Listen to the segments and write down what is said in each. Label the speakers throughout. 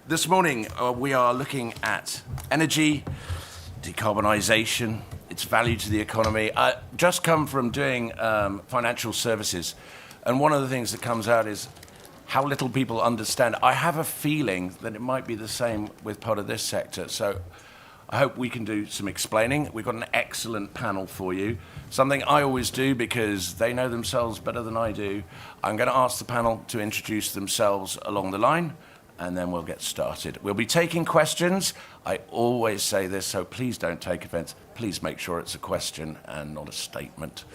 Speaker 1: This morning we are looking at energy, decarbonisation, its value to the economy. I just come from doing financial services, and one of the things that comes out is how little people understand. I have a feeling that it might be the same with part of this sector, so I hope we can do some explaining. We've got an excellent panel for you. Something I always do because they know themselves better than I do. I'm going to ask the panel to introduce themselves along the line, and then we'll get started. We'll be taking questions. I always say this, so please don't take offense. Please make sure it's a question and not a statement.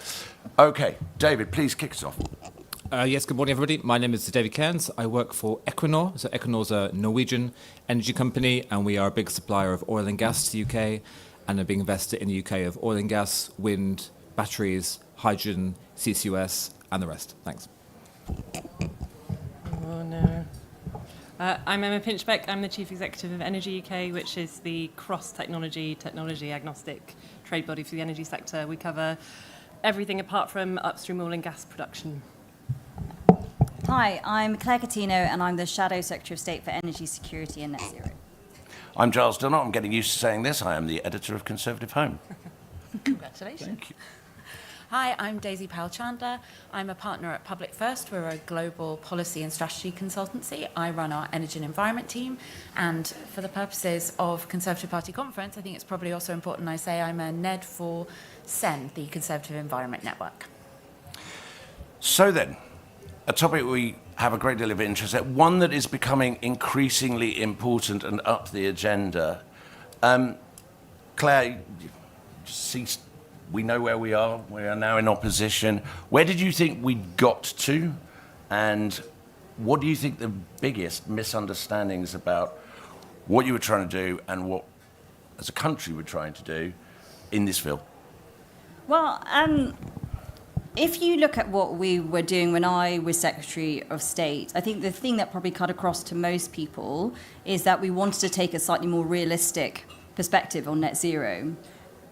Speaker 1: Okay, David, please kick us off.
Speaker 2: Yes, good morning, everybody. My name is David Cairns. I work for Equinor. So Equinor's a Norwegian energy company, and we are a big supplier of oil and gas to the UK, and a big investor in the UK of oil and gas, wind, batteries, hydrogen, CCUS, and the rest. Thanks.
Speaker 3: Oh, no. I'm Emma Pinchbeck. I'm the Chief Executive of Energy UK, which is the cross-technology, technology-agnostic trade body for the energy sector. We cover everything apart from upstream oil and gas production.
Speaker 4: Hi, I'm Claire Catino, and I'm the Shadow Secretary of State for Energy Security and Net Zero.
Speaker 1: I'm Giles Dillon. I'm getting used to saying this. I am the editor of Conservative Home.
Speaker 5: Congratulations.
Speaker 1: Thank you.
Speaker 5: Hi, I'm Daisy Powell-Chandler. I'm a partner at Public First. We're a global policy and strategy consultancy. I run our energy and environment team. And for the purposes of Conservative Party conference, I think it's probably also important I say I'm a NED for CEN, the Conservative Environment Network.
Speaker 1: So then, a topic we have a great deal of interest in, one that is becoming increasingly important and up the agenda. Claire, we know where we are. We are now in opposition. Where did you think we got to? And what do you think the biggest misunderstandings about what you were trying to do and what, as a country, we're trying to do in this field?
Speaker 4: Well, if you look at what we were doing when I was Secretary of State, I think the thing that probably cut across to most people is that we wanted to take a slightly more realistic perspective on net zero.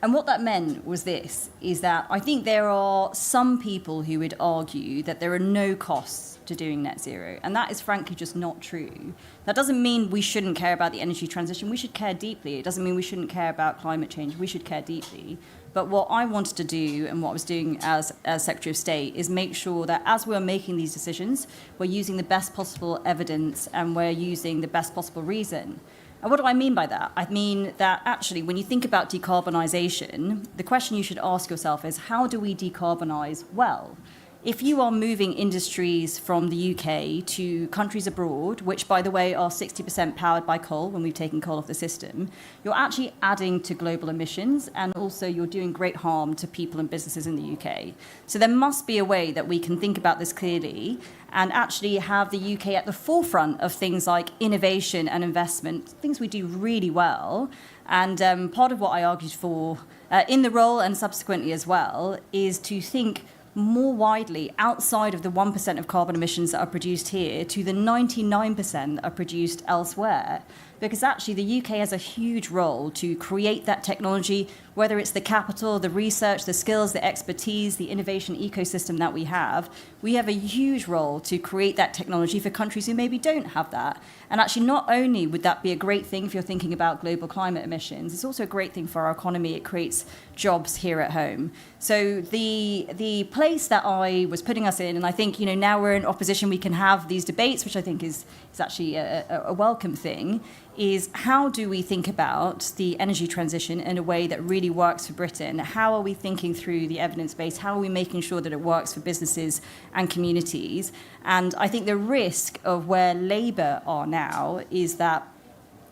Speaker 4: And what that meant was this, is that I think there are some people who would argue that there are no costs to doing net zero. And that is frankly just not true. That doesn't mean we shouldn't care about the energy transition. We should care deeply. It doesn't mean we shouldn't care about climate change. We should care deeply. But what I wanted to do, and what I was doing as Secretary of State, is make sure that as we're making these decisions, we're using the best possible evidence and we're using the best possible reason. And what do I mean by that? I mean that actually, when you think about decarbonisation, the question you should ask yourself is, how do we decarbonise well? If you are moving industries from the UK to countries abroad, which, by the way, are 60% powered by coal when we've taken coal off the system, you're actually adding to global emissions, and also you're doing great harm to people and businesses in the UK. So there must be a way that we can think about this clearly and actually have the UK at the forefront of things like innovation and investment, things we do really well. And part of what I argued for in the role and subsequently as well is to think more widely outside of the 1% of carbon emissions that are produced here to the 99% that are produced elsewhere. Because actually the UK has a huge role to create that technology, whether it's the capital, the research, the skills, the expertise, the innovation ecosystem that we have. We have a huge role to create that technology for countries who maybe don't have that. And actually not only would that be a great thing if you're thinking about global climate emissions, it's also a great thing for our economy. It creates jobs here at home. So the place that I was putting us in, and I think, now we're in opposition, we can have these debates, which I think is actually a welcome thing, is how do we think about the energy transition in a way that really works for Britain? How are we thinking through the evidence base? How are we making sure that it works for businesses and communities? And I think the risk of where Labour are now is that,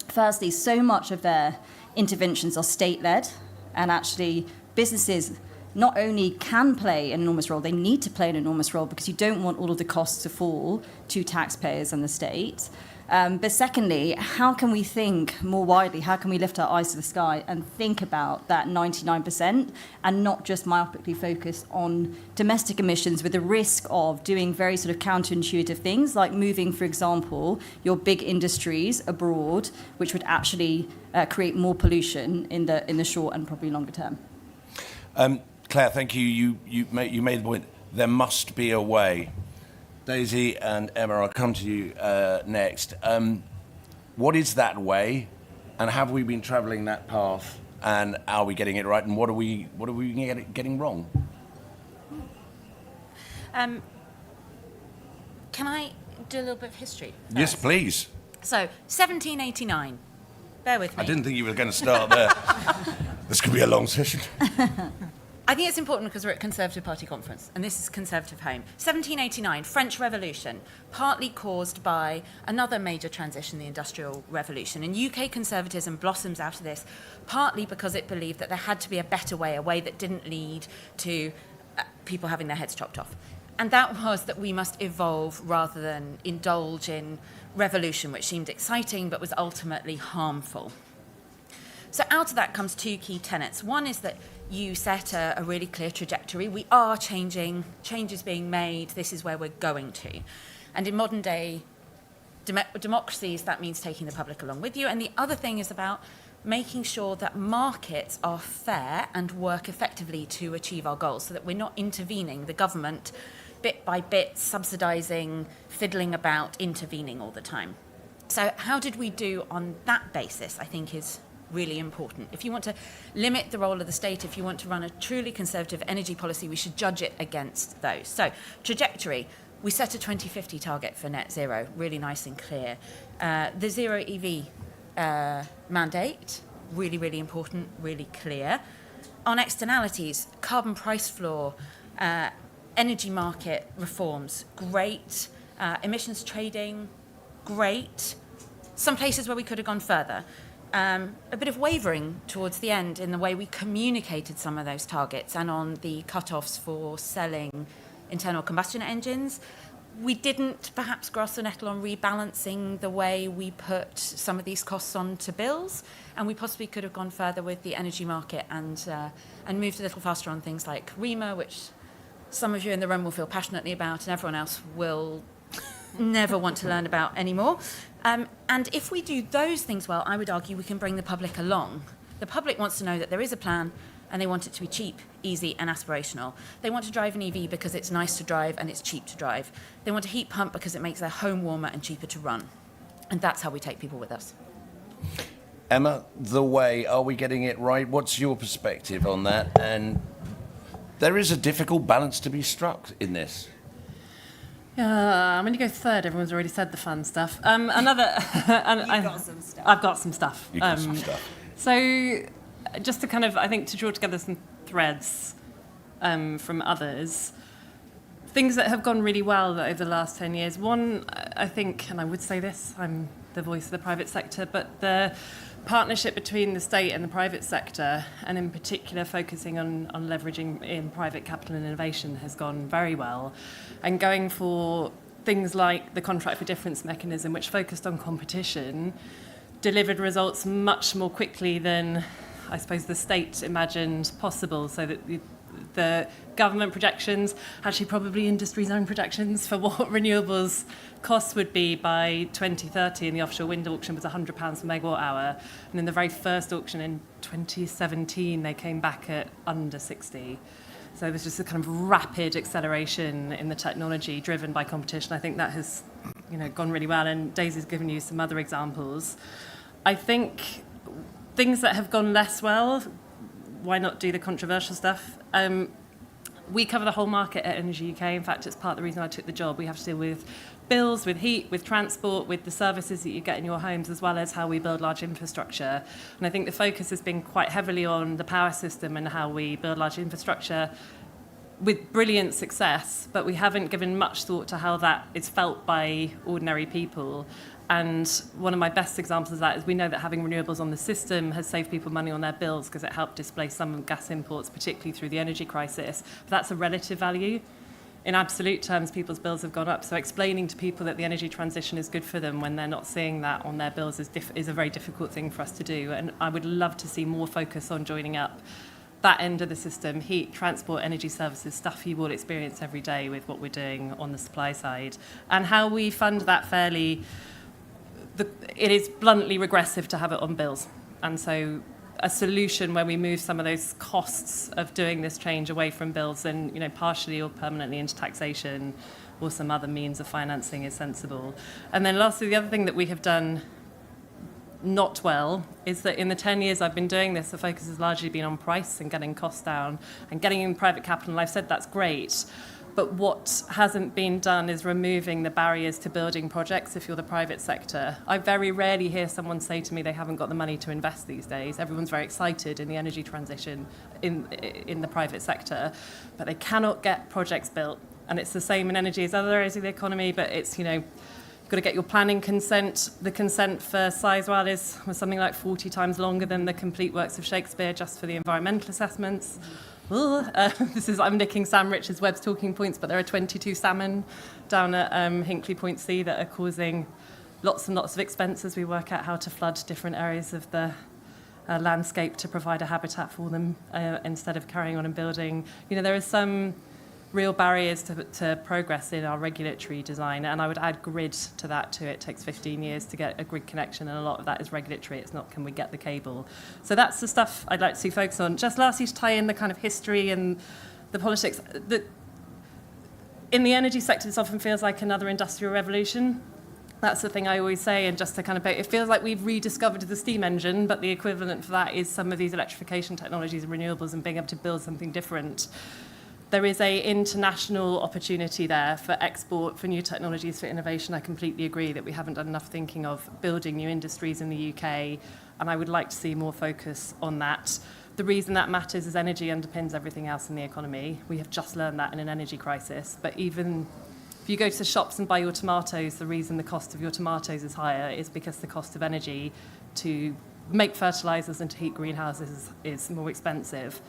Speaker 4: firstly, so much of their interventions are state-led, and actually businesses not only can play an enormous role, they need to play an enormous role because you don't want all of the costs to fall to taxpayers and the state. But secondly, how can we think more widely? How can we lift our eyes to the sky and think about that 99% and not just myopically focus on domestic emissions with the risk of doing very sort of counterintuitive things like moving, for example, your big industries abroad, which would actually create more pollution in the short and probably longer term.
Speaker 1: Claire, thank you. You made the point. There must be a way. Daisy and Emma, I'll come to you next. What is that way, and have we been travelling that path, and are we getting it right, and what are we getting wrong?
Speaker 5: Can I do a little bit of history first?
Speaker 1: Yes, please.
Speaker 5: So, 1789. Bear with me.
Speaker 1: I didn't think you were going to start there. This could be a long session.
Speaker 5: I think it's important because we're at Conservative Party conference, and this is Conservative home. 1789, French Revolution, partly caused by another major transition, the Industrial Revolution. And UK conservatism blossoms out of this, partly because it believed that there had to be a better way, a way that didn't lead to people having their heads chopped off. And that was that we must evolve rather than indulge in revolution, which seemed exciting but was ultimately harmful. So out of that comes two key tenets. One is that you set a really clear trajectory. We are changing, change is being made, this is where we're going to. And in modern day democracies, that means taking the public along with you. And the other thing is about making sure that markets are fair and work effectively to achieve our goals, so that we're not intervening, the government, bit by bit, subsidising, fiddling about, intervening all the time. So how did we do on that basis, I think, is really important. If you want to limit the role of the state, if you want to run a truly conservative energy policy, we should judge it against those. So, trajectory. We set a 2050 target for net zero, really nice and clear. The zero EV mandate, really, really important, really clear. On externalities, carbon price floor, energy market reforms, great. Emissions trading, great. Some places where we could have gone further. A bit of wavering towards the end in the way we communicated some of those targets and on the cut-offs for selling internal combustion engines. We didn't perhaps grasp the nettle on rebalancing the way we put some of these costs onto bills, and we possibly could have gone further with the energy market and moved a little faster on things like REMA, which some of you in the room will feel passionately about and everyone else will never want to learn about anymore. And if we do those things well, I would argue we can bring the public along. The public wants to know that there is a plan and they want it to be cheap, easy and aspirational. They want to drive an EV because it's nice to drive and it's cheap to drive. They want a heat pump because it makes their home warmer and cheaper to run. And that's how we take people with us.
Speaker 1: Emma, the way, are we getting it right? What's your perspective on that? And there is a difficult balance to be struck in this.
Speaker 3: I'm going to go third. Everyone's already said the fun stuff. You've
Speaker 4: got some stuff.
Speaker 3: I've got some stuff.
Speaker 1: You got some stuff.
Speaker 3: So, just to kind of, I think, to draw together some threads from others, things that have gone really well over the last 10 years. One, I think, and I would say this, I'm the voice of the private sector, but the partnership between the state and the private sector, and in particular focusing on leveraging in private capital and innovation, has gone very well. And going for things like the contract for difference mechanism, which focused on competition, delivered results much more quickly than, I suppose, the state imagined possible, so that the government projections, actually probably industry's own projections for what renewables costs would be by 2030 in the offshore wind auction was £100 per megawatt hour. And in the very first auction in 2017, they came back at under 60. So there was just a kind of rapid acceleration in the technology driven by competition. I think that has, gone really well. And Daisy's given you some other examples. I think things that have gone less well, why not do the controversial stuff? We cover the whole market at Energy UK. In fact, it's part of the reason I took the job. We have to deal with bills, with heat, with transport, with the services that you get in your homes, as well as how we build large infrastructure. And I think the focus has been quite heavily on the power system and how we build large infrastructure with brilliant success, but we haven't given much thought to how that is felt by ordinary people. And one of my best examples of that is we know that having renewables on the system has saved people money on their bills because it helped displace some gas imports, particularly through the energy crisis. But that's a relative value. In absolute terms, people's bills have gone up. So explaining to people that the energy transition is good for them when they're not seeing that on their bills is a very difficult thing for us to do. And I would love to see more focus on joining up that end of the system, heat, transport, energy services, stuff you will experience every day with what we're doing on the supply side. And how we fund that fairly... It is bluntly regressive to have it on bills. And so a solution where we move some of those costs of doing this change away from bills and, partially or permanently into taxation or some other means of financing is sensible. And then lastly, the other thing that we have done not well is that in the 10 years I've been doing this, the focus has largely been on price and getting costs down and getting in private capital. And I've said that's great. But what hasn't been done is removing the barriers to building projects if you're the private sector. I very rarely hear someone say to me they haven't got the money to invest these days. Everyone's very excited in the energy transition in the private sector, but they cannot get projects built. And it's the same in energy as other areas of the economy, but it's, you've got to get your planning consent. The consent for Sizewell was something like 40 times longer than the complete works of Shakespeare just for the environmental assessments. I'm nicking Sam Richards' Webb's talking points, but there are 22 salmon down at Hinkley Point C that are causing lots and lots of expense as we work out how to flood different areas of the landscape to provide a habitat for them instead of carrying on and building. There are some real barriers to progress in our regulatory design, and I would add grid to that too. It takes 15 years to get a grid connection, and a lot of that is regulatory. It's not can we get the cable. So that's the stuff I'd like to see focus on. Just lastly, to tie in the kind of history and the politics. In the energy sector, this often feels like another industrial revolution. That's the thing I always say, and just to kind of, it feels like we've rediscovered the steam engine, but the equivalent for that is some of these electrification technologies and renewables and being able to build something different. There is an international opportunity there for export, for new technologies, for innovation. I completely agree that we haven't done enough thinking of building new industries in the UK, and I would like to see more focus on that. The reason that matters is energy underpins everything else in the economy. We have just learned that in an energy crisis, but even if you go to the shops and buy your tomatoes, the reason the cost of your tomatoes is higher is because the cost of energy to make fertilizers and to heat greenhouses is more expensive.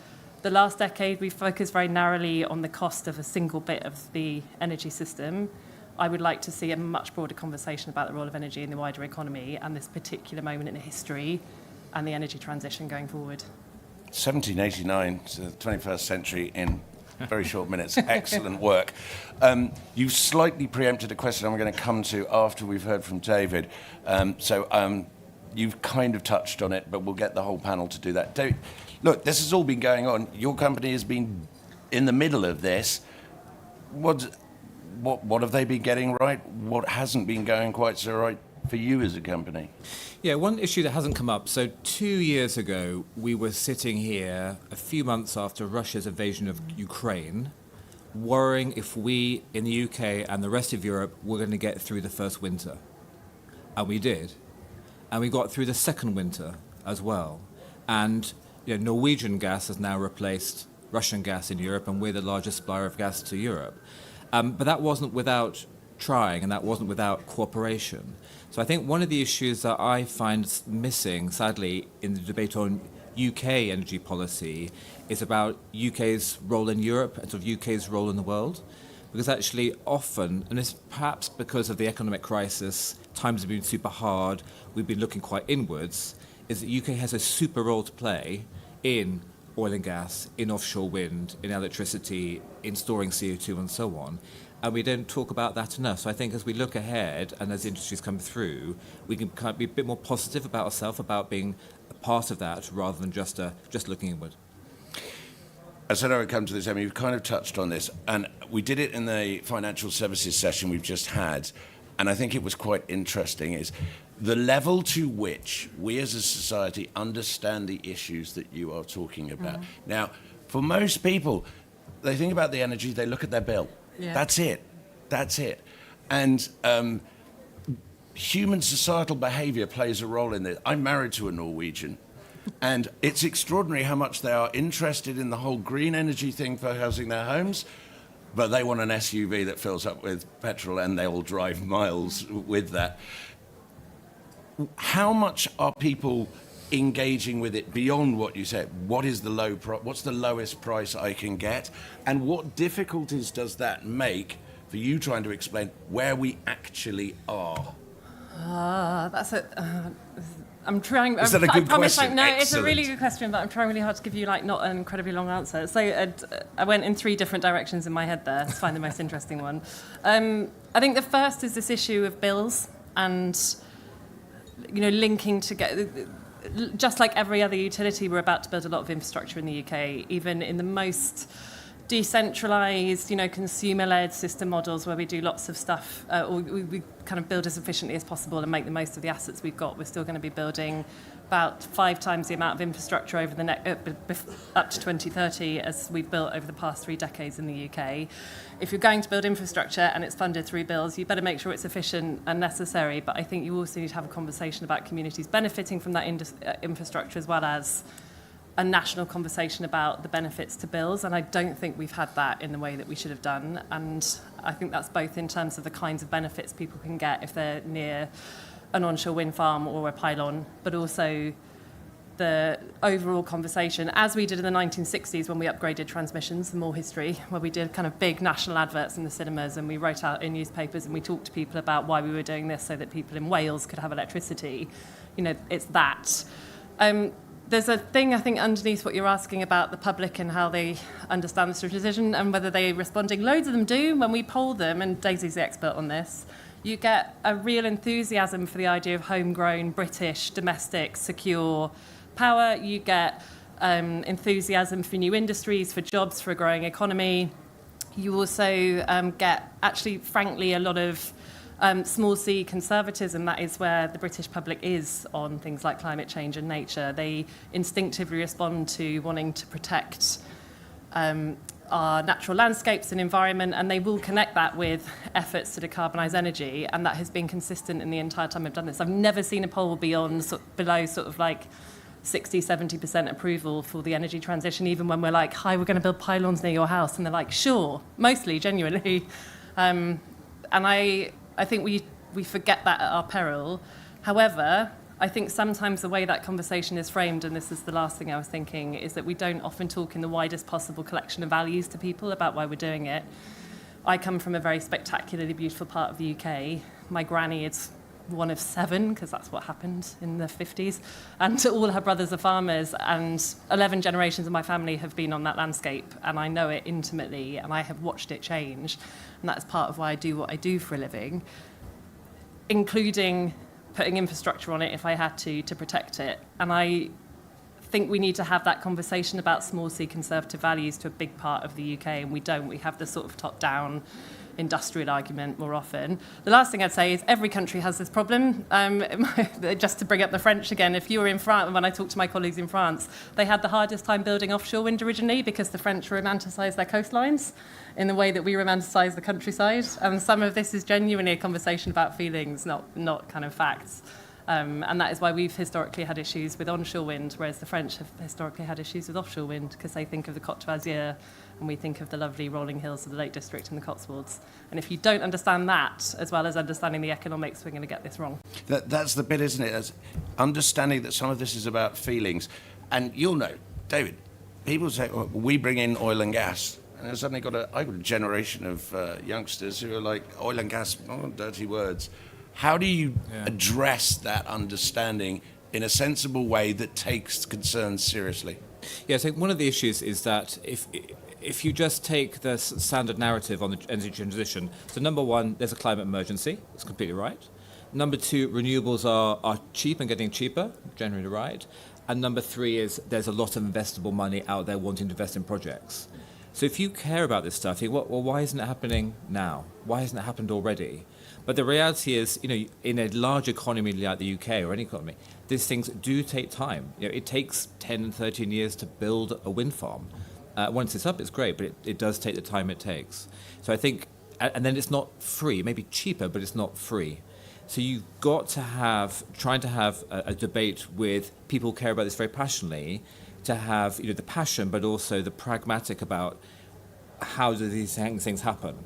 Speaker 3: The last decade, we've focused very narrowly on the cost of a single bit of the energy system. I would like to see a much broader conversation about the role of energy in the wider economy and this particular moment in history and the energy transition going forward.
Speaker 1: 1789 to the 21st century in very short minutes. Excellent work. You've slightly preempted a question I'm going to come to after we've heard from David. You've kind of touched on it, but we'll get the whole panel to do that. David, look, this has all been going on. Your company has been in the middle of this. What have they been getting right? What hasn't been going quite so right for you as a company?
Speaker 2: Yeah, one issue that hasn't come up. So 2 years ago, we were sitting here a few months after Russia's invasion of Ukraine, worrying if we in the UK and the rest of Europe were going to get through the first winter. And we did. And we got through the second winter as well. And Norwegian gas has now replaced Russian gas in Europe, and we're the largest supplier of gas to Europe. But that wasn't without trying, and that wasn't without cooperation. So I think one of the issues that I find missing, sadly, in the debate on UK energy policy is about UK's role in Europe and sort of UK's role in the world. Because actually often, and it's perhaps because of the economic crisis, times have been super hard, we've been looking quite inwards, is that UK has a super role to play in oil and gas, in offshore wind, in electricity, in storing CO2 and so on. And we don't talk about that enough. So I think as we look ahead and as industries come through, we can kind of be a bit more positive about ourselves, about being a part of that rather than just looking inward.
Speaker 1: I said I would come to this, Emmy. You've kind of touched on this, and we did it in the financial services session we've just had, and I think it was quite interesting, is the level to which we as a society understand the issues that you are talking about. Now, for most people, they think about the energy, they look at their bill. Yeah. That's it. And human societal behaviour plays a role in this. I'm married to a Norwegian. And it's extraordinary how much they are interested in the whole green energy thing for housing their homes, but they want an SUV that fills up with petrol and they'll drive miles with that. How much are people engaging with it beyond what you said? What is the what's the lowest price I can get? And what difficulties does that make for you trying to explain where we actually are?
Speaker 3: I'm trying.
Speaker 1: Is that a good question?
Speaker 3: No,
Speaker 1: Excellent.
Speaker 3: It's a really good question, but I'm trying really hard to give you not an incredibly long answer. So I went in 3 different directions in my head there to find the most interesting one. I think the first is this issue of bills and linking together. Just like every other utility, we're about to build a lot of infrastructure in the UK, even in the most decentralized, consumer-led system models where we do lots of stuff, or we kind of build as efficiently as possible and make the most of the assets we've got. We're still going to be building about 5 times the amount of infrastructure over the up to 2030 as we've built over the past 3 decades in the UK. If you're going to build infrastructure and it's funded through bills, you better make sure it's efficient and necessary. But I think you also need to have a conversation about communities benefiting from that infrastructure, as well as a national conversation about the benefits to bills, and I don't think we've had that in the way that we should have done. And I think that's both in terms of the kinds of benefits people can get if they're near an onshore wind farm or a pylon, but also the overall conversation, as we did in the 1960s when we upgraded transmissions, more history, where we did kind of big national adverts in the cinemas and we wrote out in newspapers and we talked to people about why we were doing this so that people in Wales could have electricity. It's that. There's a thing, I think, underneath what you're asking about the public and how they understand this transition and whether they're responding. Loads of them do. When we poll them, and Daisy's the expert on this, you get a real enthusiasm for the idea of homegrown, British, domestic, secure power. You get enthusiasm for new industries, for jobs, for a growing economy. You also get, actually, frankly, a lot of small c conservatism. That is where the British public is on things like climate change and nature. They instinctively respond to wanting to protect our natural landscapes and environment, and they will connect that with efforts to decarbonise energy, and that has been consistent in the entire time I've done this. I've never seen a poll below sort of like 60-70% approval for the energy transition, even when we're like, hi, we're going to build pylons near your house, and they're like, sure, mostly, genuinely. And I think we forget that at our peril. However, I think sometimes the way that conversation is framed, and this is the last thing I was thinking, is that we don't often talk in the widest possible collection of values to people about why we're doing it. I come from a very spectacularly beautiful part of the UK. My granny is one of 7, because that's what happened in the 50s, and all her brothers are farmers, and 11 generations of my family have been on that landscape, and I know it intimately, and I have watched it change, and that's part of why I do what I do for a living, including putting infrastructure on it if I had to protect it. And I think we need to have that conversation about small c conservative values to a big part of the UK, and we don't. We have the sort of top-down industrial argument more often. The last thing I'd say is every country has this problem. Just to bring up the French again, if you were in France, when I talked to my colleagues in France, they had the hardest time building offshore wind originally because the French romanticised their coastlines in the way that we romanticise the countryside. And some of this is genuinely a conversation about feelings, not kind of facts. And that is why we've historically had issues with onshore wind, whereas the French have historically had issues with offshore wind because they think of the Côte d'Azur and we think of the lovely rolling hills of the Lake District and the Cotswolds. And if you don't understand that, as well as understanding the economics, we're going to get this wrong.
Speaker 1: That's the bit, isn't it? As understanding that some of this is about feelings. And you'll know, David, people say, well, we bring in oil and gas. And I've suddenly got a generation of youngsters who are like, oil and gas, dirty words. How do you address that understanding in a sensible way that takes concerns seriously?
Speaker 2: Yeah, so one of the issues is that if you just take the standard narrative on the energy transition, so number one, there's a climate emergency. That's completely right. Number two, renewables are cheap and getting cheaper, generally right. And number three is there's a lot of investable money out there wanting to invest in projects. So if you care about this stuff, you think, well, why isn't it happening now? Why hasn't it happened already? But the reality is, in a large economy like the UK or any economy, these things do take time. It takes 10 and 13 years to build a wind farm. Once it's up, it's great, but it does take the time it takes. So I think, and then it's not free. It may be cheaper, but it's not free. So you've got to trying to have a debate with people who care about this very passionately, to have the passion, but also the pragmatic about how do these things happen.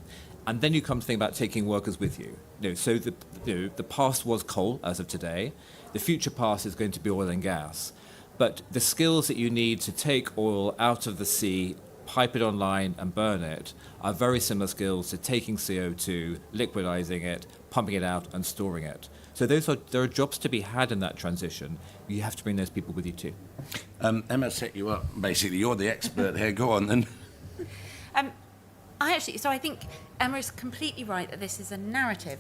Speaker 2: And then you come to think about taking workers with you. So the past was coal as of today. The future past is going to be oil and gas. But the skills that you need to take oil out of the sea, pipe it online and burn it are very similar skills to taking CO2, liquidizing it, pumping it out and storing it. So there are jobs to be had in that transition. You have to bring those people with you too.
Speaker 1: Emma set you up, basically. You're the expert here. Go on then.
Speaker 5: I think Emma is completely right that this is a narrative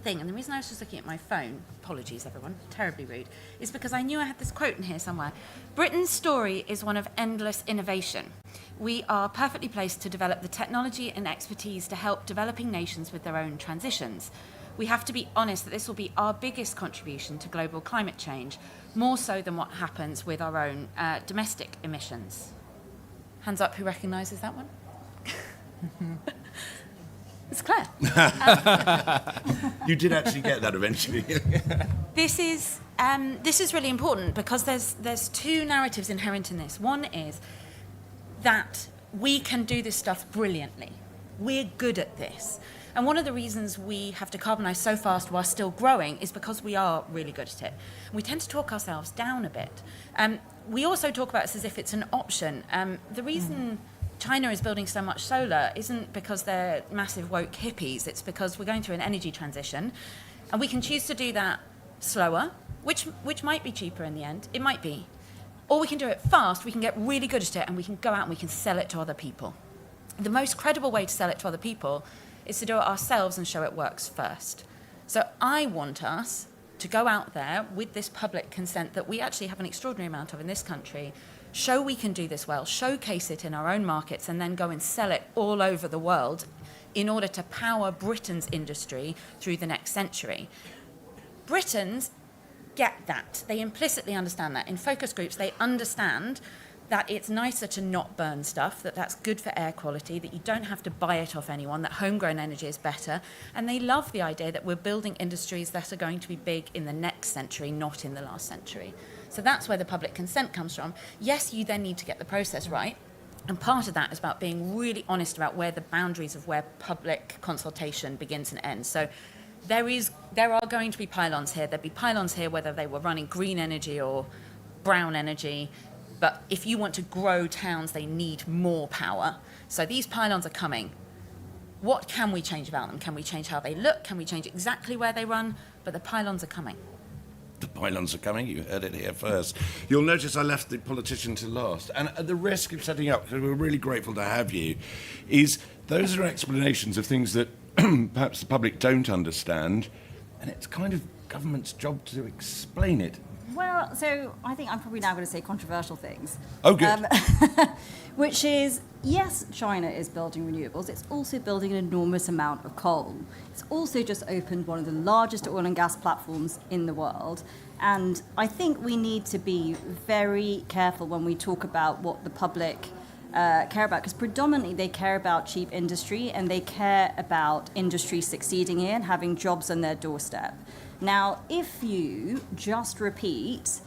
Speaker 5: thing, and the reason I was just looking at my phone, apologies everyone, terribly rude, is because I knew I had this quote in here somewhere. Britain's story is one of endless innovation. We are perfectly placed to develop the technology and expertise to help developing nations with their own transitions. We have to be honest that this will be our biggest contribution to global climate change, more so than what happens with our own domestic emissions. Hands up who recognises that one? It's Claire.
Speaker 1: You did actually get that eventually.
Speaker 5: This is really important because there's two narratives inherent in this. One is that we can do this stuff brilliantly. We're good at this. And one of the reasons we have decarbonized so fast while still growing is because we are really good at it. We tend to talk ourselves down a bit. We also talk about this as if it's an option. The reason China is building so much solar isn't because they're massive woke hippies. It's because we're going through an energy transition, and we can choose to do that slower, which might be cheaper in the end. It might be. Or we can do it fast. We can get really good at it, and we can go out and we can sell it to other people. The most credible way to sell it to other people is to do it ourselves and show it works first. So I want us to go out there with this public consent that we actually have an extraordinary amount of in this country, show we can do this well, showcase it in our own markets, and then go and sell it all over the world in order to power Britain's industry through the next century. Britons get that. They implicitly understand that. In focus groups, they understand that it's nicer to not burn stuff, that that's good for air quality, that you don't have to buy it off anyone, that homegrown energy is better. And they love the idea that we're building industries that are going to be big in the next century, not in the last century. So that's where the public consent comes from. Yes, you then need to get the process right. And part of that is about being really honest about where the boundaries of where public consultation begins and ends. So there are going to be pylons here. There'll be pylons here whether they were running green energy or brown energy. But if you want to grow towns, they need more power. So these pylons are coming. What can we change about them? Can we change how they look? Can we change exactly where they run? But the pylons are coming.
Speaker 1: The pylons are coming. You heard it here first. You'll notice I left the politician to last. And at the risk of setting up, because we're really grateful to have you, is those are explanations of things that perhaps the public don't understand. And it's kind of government's job to explain it.
Speaker 4: Well, so I think I'm probably now going to say controversial things.
Speaker 1: Oh, good.
Speaker 4: Which is, yes, China is building renewables. It's also building an enormous amount of coal. It's also just opened one of the largest oil and gas platforms in the world. And I think we need to be very careful when we talk about what the public care about, because predominantly they care about cheap industry and they care about industry succeeding here and having jobs on their doorstep. Now, if you just repeat,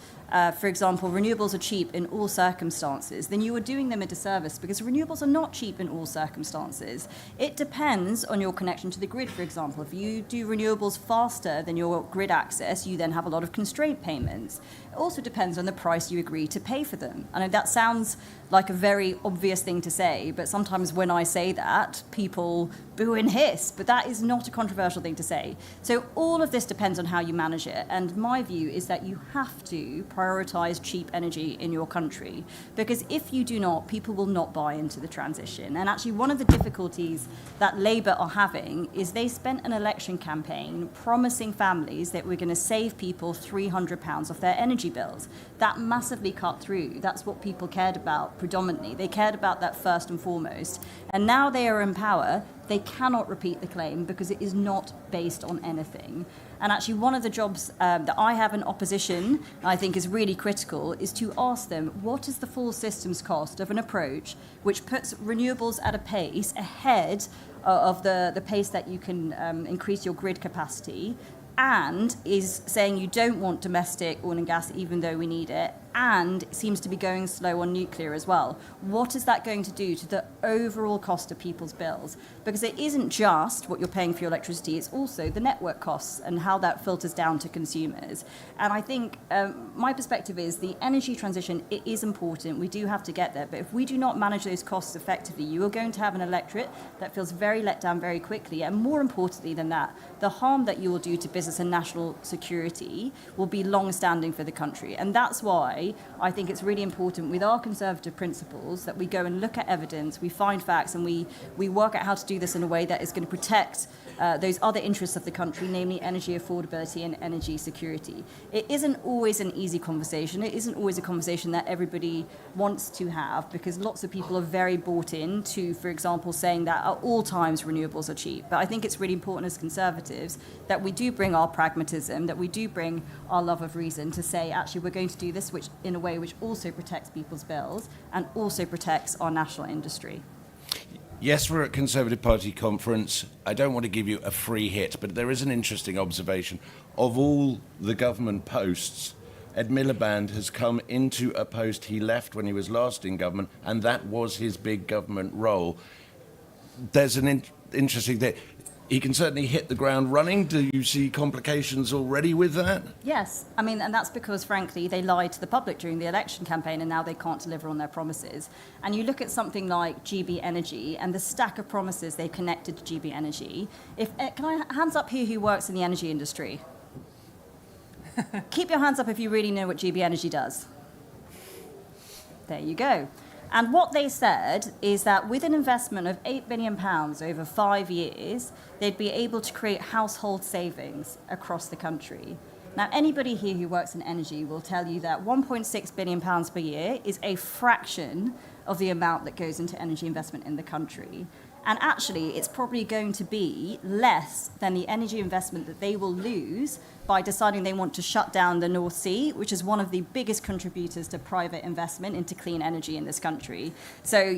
Speaker 4: for example, renewables are cheap in all circumstances, then you are doing them a disservice because renewables are not cheap in all circumstances. It depends on your connection to the grid, for example. If you do renewables faster than your grid access, you then have a lot of constraint payments. It also depends on the price you agree to pay for them. I know that sounds like a very obvious thing to say, but sometimes when I say that, people boo and hiss, but that is not a controversial thing to say. So all of this depends on how you manage it, and my view is that you have to prioritize cheap energy in your country, because if you do not, people will not buy into the transition. And actually one of the difficulties that Labour are having is they spent an election campaign promising families that we're going to save people £300 off their energy bills. That massively cut through. That's what people cared about predominantly. They cared about that first and foremost. And now they are in power, they cannot repeat the claim because it is not based on anything. And actually one of the jobs that I have in opposition, I think is really critical, is to ask them, what is the full systems cost of an approach which puts renewables at a pace ahead of the pace that you can increase your grid capacity, and is saying you don't want domestic oil and gas even though we need it, and seems to be going slow on nuclear as well. What is that going to do to the overall cost of people's bills? Because it isn't just what you're paying for your electricity, it's also the network costs and how that filters down to consumers. And I think my perspective is the energy transition, it is important, we do have to get there, but if we do not manage those costs effectively, you are going to have an electorate that feels very let down very quickly, and more importantly than that, the harm that you will do to business and national security will be long-standing for the country. And that's why I think it's really important with our conservative principles that we go and look at evidence, we find facts, and we work out how to do this in a way that is going to protect those other interests of the country, namely energy affordability and energy security. It isn't always an easy conversation. It isn't always a conversation that everybody wants to have, because lots of people are very bought in to, for example, saying that at all times renewables are cheap. But I think it's really important as Conservatives that we do bring our pragmatism, that we do bring our love of reason to say, actually, we're going to do this which in a way which also protects people's bills and also protects our national industry.
Speaker 1: Yes, we're at Conservative Party conference. I don't want to give you a free hit, but there is an interesting observation. Of all the government posts, Ed Miliband has come into a post he left when he was last in government, and that was his big government role. There's an interesting thing. He can certainly hit the ground running. Do you see complications already with that?
Speaker 4: Yes. I mean, and that's because, frankly, they lied to the public during the election campaign and now they can't deliver on their promises. And you look at something like GB Energy and the stack of promises they connected to GB Energy. Can I hands up here who works in the energy industry? Keep your hands up if you really know what GB Energy does. There you go. And what they said is that with an investment of £8 billion over 5 years, they'd be able to create household savings across the country. Now, anybody here who works in energy will tell you that £1.6 billion per year is a fraction of the amount that goes into energy investment in the country. And actually, it's probably going to be less than the energy investment that they will lose by deciding they want to shut down the North Sea, which is one of the biggest contributors to private investment into clean energy in this country. So,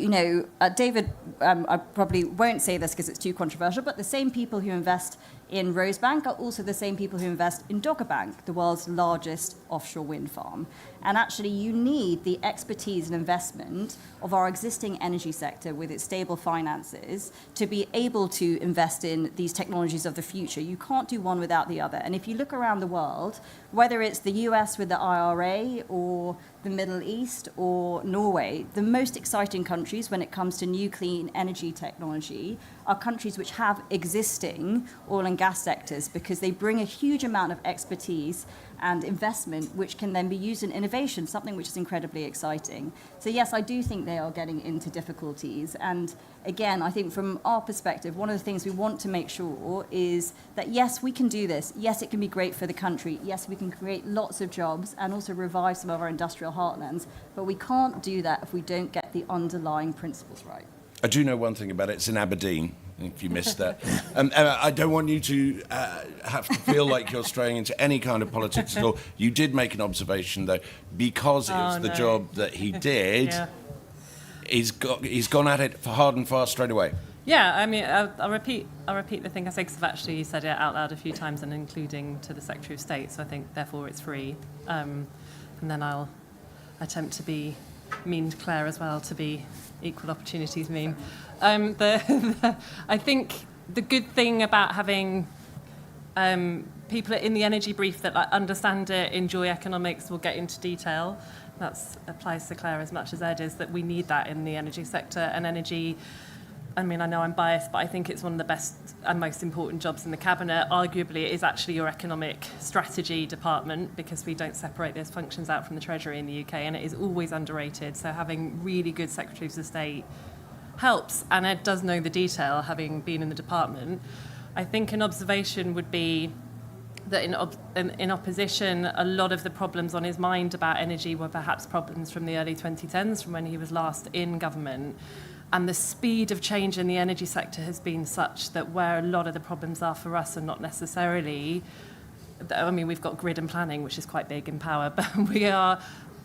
Speaker 4: David, I probably won't say this because it's too controversial, but the same people who invest in Rosebank are also the same people who invest in Dogger Bank, the world's largest offshore wind farm. And actually, you need the expertise and investment of our existing energy sector with its stable finances to be able to invest in these technologies of the future. You can't do one without the other. And if you look around the world, whether it's the US with the IRA or the Middle East or Norway, the most exciting countries when it comes to new clean energy technology are countries which have existing oil and gas sectors, because they bring a huge amount of expertise and investment which can then be used in innovation, something which is incredibly exciting. So yes, I do think they are getting into difficulties. And again, I think from our perspective, one of the things we want to make sure is that yes, we can do this. Yes, it can be great for the country. Yes, we can create lots of jobs and also revive some of our industrial heartlands. But we can't do that if we don't get the underlying principles right.
Speaker 1: I do know one thing about it. It's in Aberdeen, if you missed that. I don't want you to have to feel like you're straying into any kind of politics at all. You did make an observation, though, because it's the job that he did, he's gone at it for hard and fast straight away.
Speaker 3: Yeah, I mean, I'll repeat the thing I said, because I've actually said it out loud a few times, and including to the Secretary of State, so I think, therefore, it's free. And then I'll attempt to be mean to Claire as well, to be equal opportunities mean. I think the good thing about having people in the energy brief that understand it, enjoy economics, will get into detail. That applies to Claire as much as Ed, is that we need that in the energy sector. And energy, I mean, I know I'm biased, but I think it's one of the best and most important jobs in the cabinet. Arguably, it is actually your economic strategy department, because we don't separate those functions out from the Treasury in the UK, and it is always underrated. So having really good Secretaries of State helps, and Ed does know the detail, having been in the department. I think an observation would be that in opposition, a lot of the problems on his mind about energy were perhaps problems from the early 2010s, from when he was last in government. And the speed of change in the energy sector has been such that where a lot of the problems are for us are not necessarily, I mean, we've got grid and planning, which is quite big in power, but we are,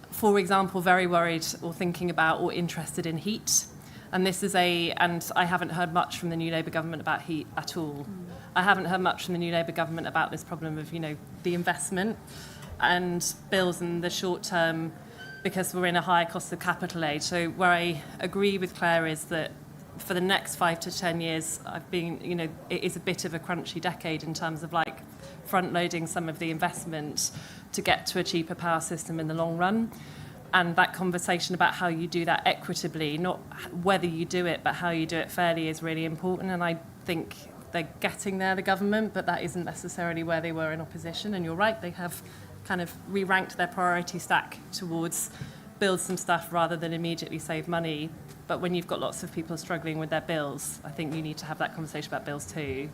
Speaker 3: for example, very worried or thinking about or interested in heat. And and I haven't heard much from the new Labour government about heat at all. I haven't heard much from the new Labour government about this problem of, the investment and bills in the short term, because we're in a high cost of capital age. So where I agree with Claire is that for the next 5 to 10 years, it is a bit of a crunchy decade in terms of front-loading some of the investment to get to a cheaper power system in the long run. And that conversation about how you do that equitably, not whether you do it, but how you do it fairly, is really important. And I think they're getting there, the government, but that isn't necessarily where they were in opposition. And you're right, they have kind of re-ranked their priority stack towards build some stuff rather than immediately save money. But when you've got lots of people struggling with their bills, I think you need to have that conversation about bills too.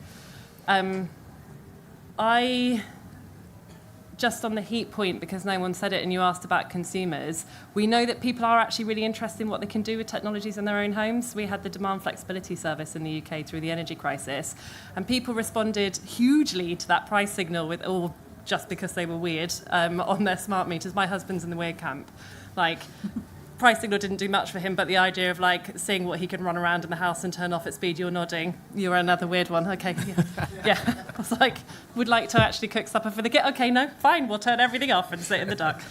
Speaker 3: Just on the heat point, because no one said it and you asked about consumers, we know that people are actually really interested in what they can do with technologies in their own homes. We had the demand flexibility service in the UK through the energy crisis, and people responded hugely to that price signal with, oh, just because they were weird on their smart meters. My husband's in the weird camp. Like, price signal didn't do much for him, but the idea of like seeing what he can run around in the house and turn off at speed, you're nodding. You're another weird one. Okay, yeah. I was like, would like to actually cook supper for the kid. Okay, no, fine, we'll turn everything off and sit in the dark.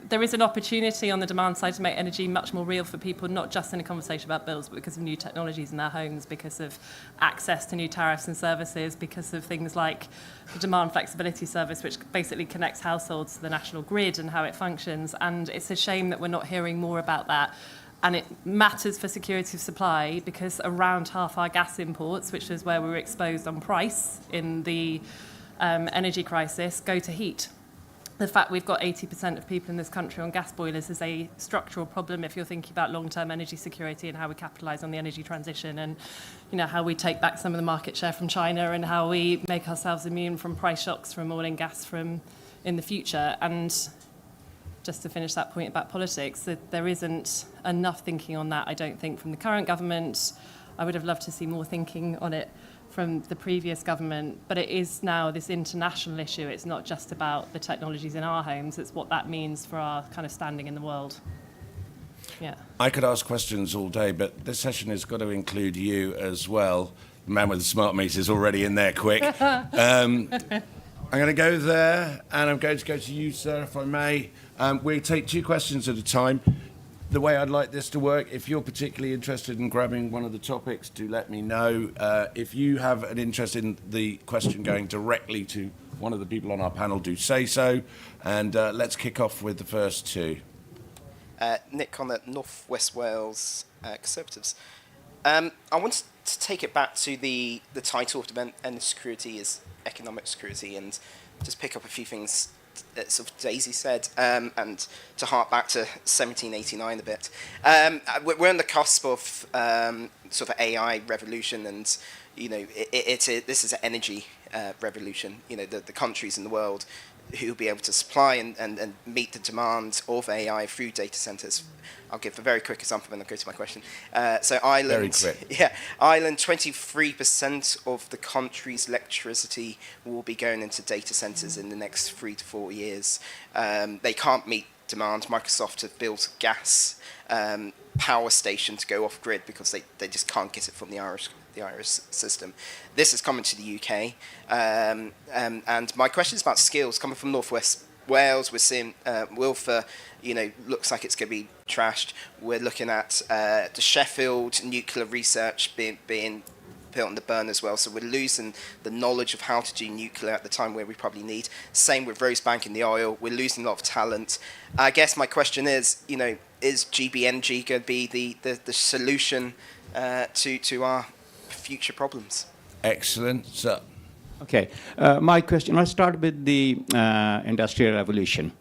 Speaker 3: There is an opportunity on the demand side to make energy much more real for people, not just in a conversation about bills, but because of new technologies in their homes, because of access to new tariffs and services, because of things like the demand flexibility service, which basically connects households to the national grid and how it functions. And it's a shame that we're not hearing more about that. And it matters for security of supply because around half our gas imports, which is where we were exposed on price in the energy crisis, go to heat. The fact we've got 80% of people in this country on gas boilers is a structural problem if you're thinking about long-term energy security and how we capitalise on the energy transition and, you know, how we take back some of the market share from China and how we make ourselves immune from price shocks from oil and gas from in the future. And just to finish that point about politics, that there isn't enough thinking on that, I don't think, from the current government. I would have loved to see more thinking on it from the previous government, but it is now this international issue. It's not just about the technologies in our homes, it's what that means for our kind of standing in the world. Yeah.
Speaker 1: I could ask questions all day, but this session has got to include you as well. The man with the smart meter is already in there quick. I'm going to go there, and I'm going to go to you, sir, if I may. We take 2 questions at a time. The way I'd like this to work, if you're particularly interested in grabbing one of the topics, do let me know. If you have an interest in the question going directly to one of the people on our panel, do say so. And let's kick off with the first 2.
Speaker 6: Nick on the North West Wales Conservatives. I want to take it back to the title of the energy security is economic security, and just pick up a few things that sort of Daisy said, and to hark back to 1789 a bit. We're on the cusp of sort of AI revolution, and you know this is an energy revolution. You know the countries in the world who will be able to supply and meet the demand of AI through data centers. I'll give a very quick example and then I'll go to my question. So Ireland,
Speaker 1: very quick.
Speaker 6: Yeah, Ireland, 23% of the country's electricity will be going into data centers in the next 3 to 4 years. They can't meet demand. Microsoft have built gas power station to go off grid because they just can't get it from the Irish system. This is coming to the UK, and my question is about skills coming from North West Wales. We're seeing Wilfer, looks like it's going to be trashed. We're looking at the Sheffield nuclear research being put on the burn as well. So we're losing the knowledge of how to do nuclear at the time where we probably need. Same with Rosebank in the oil. We're losing a lot of talent. I guess my question is GB Energy going to be the solution to our future problems?
Speaker 1: Excellent. So,
Speaker 7: okay, my question, I'll start with the Industrial Revolution.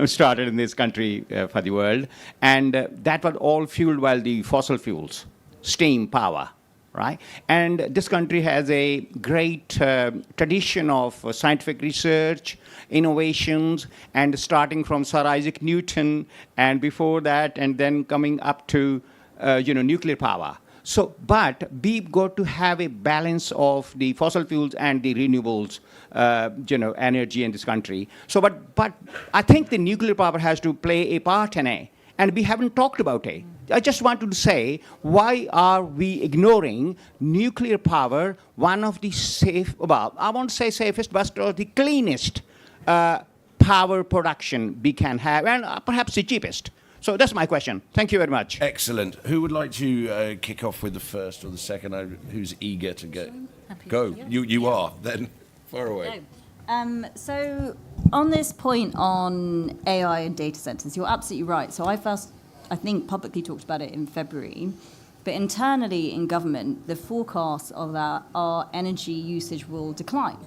Speaker 7: Started in this country for the world, and that was all fueled by the fossil fuels, steam power, right? And this country has a great tradition of scientific research, innovations, and starting from Sir Isaac Newton, and before that, and then coming up to nuclear power. So, but we've got to have a balance of the fossil fuels and the renewables, energy in this country. So, but I think the nuclear power has to play a part in it, and we haven't talked about it. I just wanted to say, why are we ignoring nuclear power, one of the I won't say safest, but the cleanest power production we can have, and perhaps the cheapest. So that's my question. Thank you very much.
Speaker 1: excellent. Who would like to kick off with the first or the second? Who's eager to go? You are. Then far away.
Speaker 4: So on this point on AI and data centers, you're absolutely right. So I think, publicly talked about it in February. But internally in government, the forecast of that our energy usage will decline.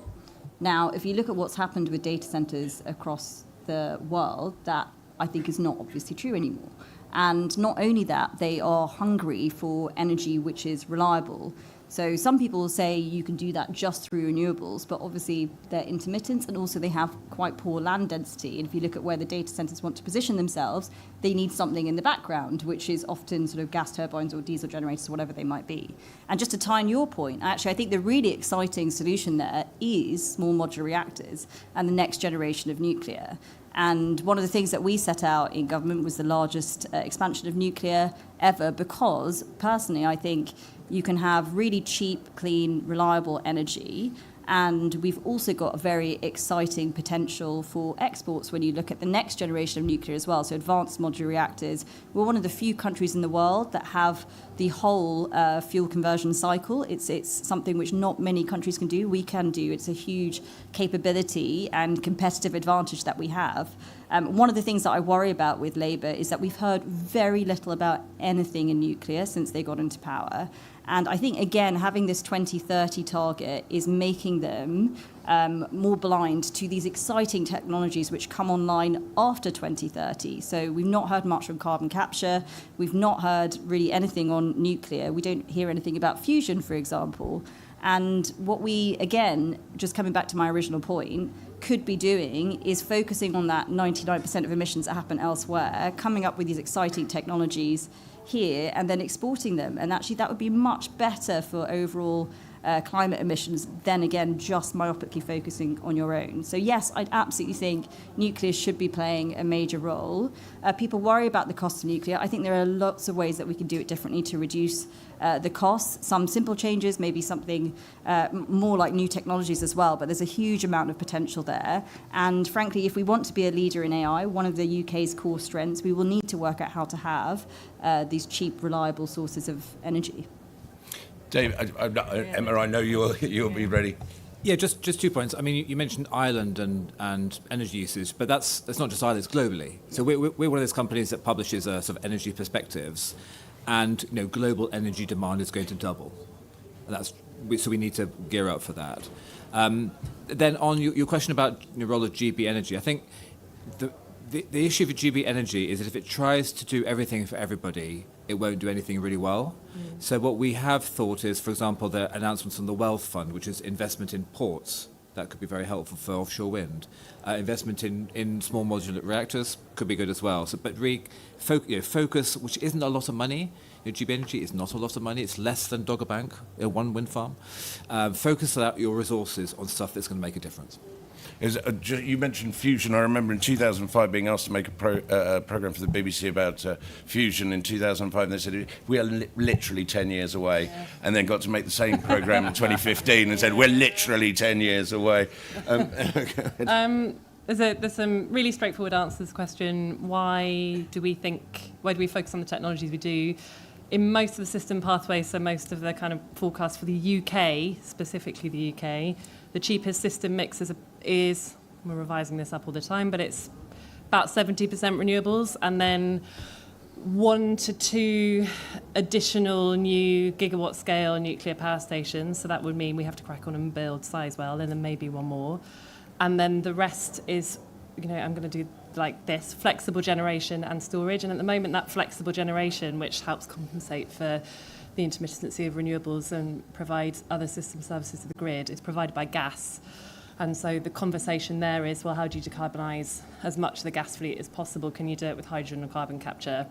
Speaker 4: Now, if you look at what's happened with data centers across the world, that I think is not obviously true anymore. And not only that, they are hungry for energy which is reliable. So some people say you can do that just through renewables, but obviously they're intermittent and also they have quite poor land density. And if you look at where the data centers want to position themselves, they need something in the background, which is often sort of gas turbines or diesel generators, whatever they might be. And just to tie in your point, actually, I think the really exciting solution there is small modular reactors and the next generation of nuclear. And one of the things that we set out in government was the largest expansion of nuclear ever, because personally I think you can have really cheap, clean, reliable energy. And we've also got a very exciting potential for exports when you look at the next generation of nuclear as well. So advanced modular reactors. We're one of the few countries in the world that have the whole fuel conversion cycle. It's something which not many countries can do. We can do. It's a huge capability and competitive advantage that we have. One of the things that I worry about with Labour is that we've heard very little about anything in nuclear since they got into power. And I think, again, having this 2030 target is making them more blind to these exciting technologies which come online after 2030. So we've not heard much on carbon capture. We've not heard really anything on nuclear. We don't hear anything about fusion, for example. And what we, again, just coming back to my original point, could be doing is focusing on that 99% of emissions that happen elsewhere, coming up with these exciting technologies here and then exporting them. And actually that would be much better for overall climate emissions than, again, just myopically focusing on your own. So yes, I absolutely think nuclear should be playing a major role. People worry about the cost of nuclear. I think there are lots of ways that we can do it differently to reduce the costs. Some simple changes, maybe something more like new technologies as well, but there's a huge amount of potential there. And frankly, if we want to be a leader in AI, one of the UK's core strengths, we will need to work out how to have these cheap, reliable sources of energy.
Speaker 1: Dave, Emma, I know you'll be ready.
Speaker 2: Yeah, just 2 points. I mean, you mentioned Ireland and energy usage, but that's not just Ireland, it's globally. So we're one of those companies that publishes sort of energy perspectives, and global energy demand is going to double. So we need to gear up for that. Then on your question about the role of GB Energy, I think the issue for GB Energy is that if it tries to do everything for everybody, it won't do anything really well. So what we have thought is, for example, the announcements from the Wealth Fund, which is investment in ports. That could be very helpful for offshore wind. Investment in small modular reactors could be good as well. So, but really focus, which isn't a lot of money. GB Energy is not a lot of money. It's less than Dogger Bank, one wind farm. Focus out your resources on stuff that's going to make a difference.
Speaker 1: You mentioned fusion. I remember in 2005 being asked to make a program for the BBC about fusion in 2005, and they said we are literally 10 years away, and then got to make the same program in 2015 and said we're literally 10 years away.
Speaker 3: There's some really straightforward answers to this question. Why do we focus on the technologies we do? In most of the system pathways, so most of the kind of forecast for the UK, specifically the UK, the cheapest system mix is, we're revising this up all the time, but it's about 70% renewables, and then 1 to 2 additional new gigawatt scale nuclear power stations. So that would mean we have to crack on and build Sizewell, and then maybe one more. And then the rest is, I'm going to do like this, flexible generation and storage. And at the moment, that flexible generation, which helps compensate for the intermittency of renewables and provides other system services to the grid, is provided by gas. And so the conversation there is, well, how do you decarbonise as much of the gas fleet as possible? Can you do it with hydrogen or carbon capture?